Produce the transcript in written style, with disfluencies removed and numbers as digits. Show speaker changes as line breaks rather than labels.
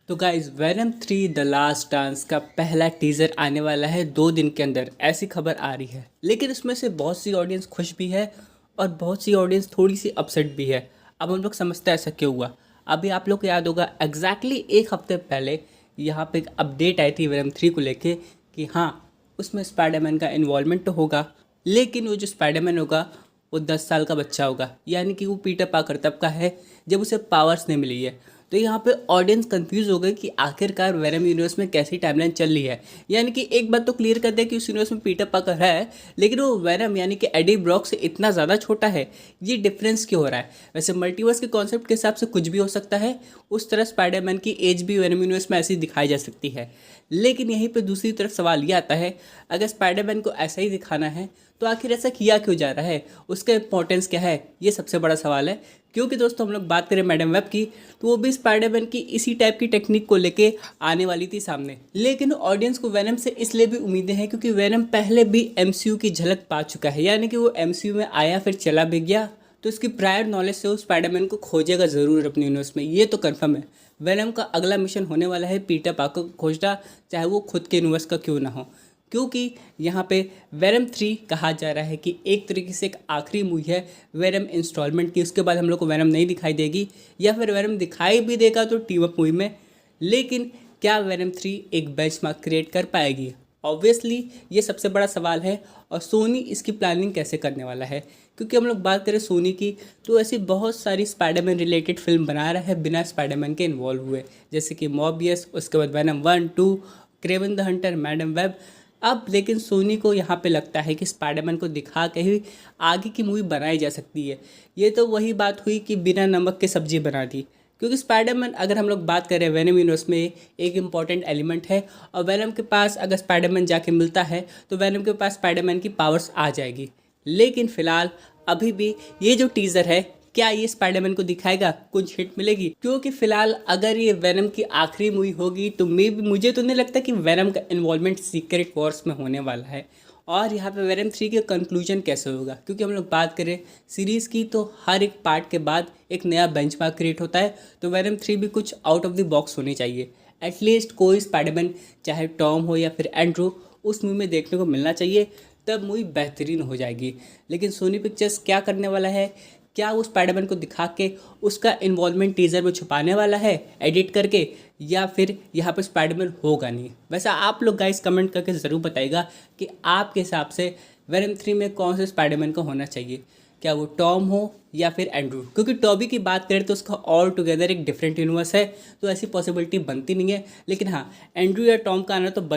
तो guys venom 3 the last dance का पहला टीज़र आने वाला है 2 दिन के अंदर, ऐसी खबर आ रही है। लेकिन उसमें से बहुत सी ऑडियंस खुश भी है और बहुत सी ऑडियंस थोड़ी सी अपसेट भी है। अब हम लोग समझते हैं ऐसा क्यों हुआ। अभी आप लोग को याद होगा एग्जैक्टली एक हफ्ते पहले यहाँ पे एक अपडेट आई थी वेनम 3 को लेके कि हाँ, उसमें स्पाइडरमैन का इन्वॉल्वमेंट तो होगा, लेकिन वो जो स्पाइडरमैन होगा वो 10 साल का बच्चा होगा, यानी कि वो पीटर पार्कर तब का है जब उसे पावर्स नहीं मिली है। तो यहाँ पे ऑडियंस कंफ्यूज हो गई कि आखिरकार वेनम यूनिवर्स में कैसी टाइमलाइन चल रही है। यानी कि एक बात तो क्लियर कर दे कि उस यूनिवर्स में पीटर पार्कर है, लेकिन वो वेनम यानी कि एडी ब्रॉक से इतना ज़्यादा छोटा है। ये डिफरेंस क्यों हो रहा है? वैसे मल्टीवर्स के कॉन्सेप्ट के हिसाब से कुछ भी हो सकता है, उस तरह स्पाइडरमैन की एज भी वेनम यूनिवर्स में ऐसी दिखाई जा सकती है। लेकिन यहीं पे दूसरी तरफ सवाल ये आता है, अगर स्पाइडरमैन को ऐसा ही दिखाना है तो आखिर ऐसा किया क्यों जा रहा है, उसका इंपॉर्टेंस क्या है, ये सबसे बड़ा सवाल है। क्योंकि दोस्तों हम लोग बात करें मैडम वेब की, तो वो भी स्पाइडरमैन की इसी टाइप की टेक्निक को लेके आने वाली थी सामने। लेकिन ऑडियंस को वेनम से इसलिए भी उम्मीदें हैं क्योंकि वेनम पहले भी एमसीयू की झलक पा चुका है, यानी कि वो एमसीयू में आया फिर चला भी गया। तो इसकी प्रायर नॉलेज से वो स्पाइडरमैन को खोजेगा ज़रूर अपने यूनिवर्स में, ये तो कन्फर्म है। वेनम का अगला मिशन होने वाला है पीटर पार्कर को खोजना, चाहे वो खुद के यूनिवर्स का क्यों ना हो। क्योंकि यहाँ पे वेनम 3 कहा जा रहा है कि एक तरीके से एक आखिरी मूवी है वेनम इंस्टॉलमेंट की। उसके बाद हम लोग को वेनम नहीं दिखाई देगी, या फिर वेनम दिखाई भी देगा तो टीम अप मूवी में। लेकिन क्या वेनम 3 एक बेंचमार्क क्रिएट कर पाएगी? ऑब्वियसली ये सबसे बड़ा सवाल है। और सोनी इसकी प्लानिंग कैसे करने वाला है? क्योंकि हम लोग बात करें सोनी की, तो ऐसी बहुत सारी स्पाइडरमैन रिलेटेड फिल्म बना रहा है बिना स्पाइडरमैन के इन्वॉल्व हुए, जैसे कि मॉर्बियस, उसके बाद venom 1, 2, Kraven the Hunter, Madame Web. अब लेकिन सोनी को यहाँ पे लगता है कि स्पाइडरमैन को दिखा के ही आगे की मूवी बनाई जा सकती है। ये तो वही बात हुई कि बिना नमक के सब्जी बना दी। क्योंकि स्पाइडरमैन, अगर हम लोग बात करें वेनम यूनिवर्स में, एक इम्पॉर्टेंट एलिमेंट है। और वेनम के पास अगर स्पाइडरमैन जाके मिलता है तो वेनम के पास स्पाइडरमैन की पावर्स आ जाएगी। लेकिन फ़िलहाल अभी भी ये जो टीज़र है, क्या ये स्पाइडरमैन को दिखाएगा, कुछ हिट मिलेगी? क्योंकि फिलहाल अगर ये वेनम की आखिरी मूवी होगी तो मुझे तो नहीं लगता कि वेनम का इन्वॉल्वमेंट सीक्रेट वॉर्स में होने वाला है। और यहाँ पे वेनम 3 का कंक्लूजन कैसे होगा? क्योंकि हम लोग बात करें सीरीज़ की, तो हर एक पार्ट के बाद एक नया बेंचमार्क क्रिएट होता है। तो वेनम 3 भी कुछ आउट ऑफ द बॉक्स होनी चाहिए। एटलीस्ट कोई स्पाइडरमैन, चाहे टॉम हो या फिर एंड्रू, उस मूवी में देखने को मिलना चाहिए, तब मूवी बेहतरीन हो जाएगी। लेकिन सोनी पिक्चर्स क्या करने वाला है? क्या वो स्पाइडरमैन को दिखा के उसका इन्वॉल्वमेंट टीज़र में छुपाने वाला है एडिट करके, या फिर यहाँ पर स्पाइडरमैन होगा नहीं? वैसा आप लोग गाइस कमेंट करके ज़रूर बताइएगा कि आपके हिसाब से वेनम 3 में कौन से स्पाइडरमैन को होना चाहिए। क्या वो टॉम हो या फिर एंड्रू? क्योंकि टॉबी की बात करें तो उसका ऑल टुगेदर एक डिफरेंट यूनिवर्स है, तो ऐसी पॉसिबिलिटी बनती नहीं है। लेकिन हाँ, एंड्रू या टॉम का आना तो बन